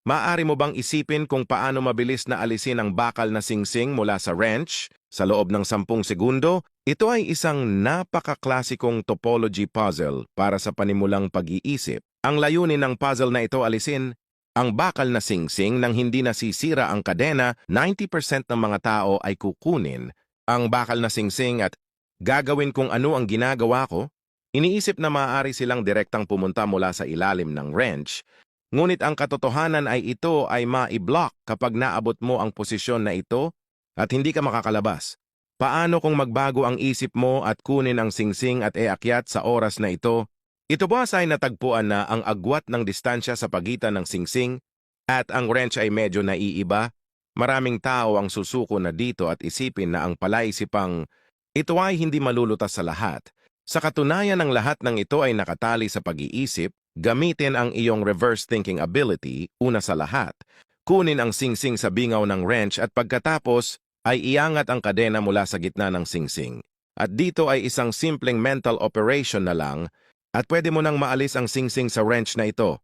Maaari mo bang isipin kung paano mabilis na alisin ang bakal na singsing mula sa wrench sa loob ng 10 segundo? Ito ay isang napakaklasikong topology puzzle para sa panimulang pag-iisip. Ang layunin ng puzzle na ito alisin ang bakal na singsing nang hindi nasisira ang kadena. 90% ng mga tao ay kukunin ang bakal na singsing at gagawin kung ano ang ginagawa ko. Iniisip na maaari silang direktang pumunta mula sa ilalim ng wrench. Ngunit ang katotohanan ay ito ay ma-block kapag naabot mo ang posisyon na ito at hindi ka makakalabas. Paano kung magbago ang isip mo at kunin ang singsing at iakyat sa oras na ito? Ito ba ay natagpuan na ang agwat ng distansya sa pagitan ng singsing at ang wrench ay medyo naiiba? Maraming tao ang susuko na dito at isipin na ang palaisipang ito ay hindi malulutas sa lahat. Sa katunayan, ang lahat ng ito ay nakatali sa pag-iisip. Gamitin ang iyong reverse thinking ability. Una sa lahat, kunin ang singsing sa bingaw ng wrench at pagkatapos ay iangat ang kadena mula sa gitna ng singsing. At dito ay isang simpleng mental operation na lang at pwede mo nang maalis ang singsing sa wrench na ito.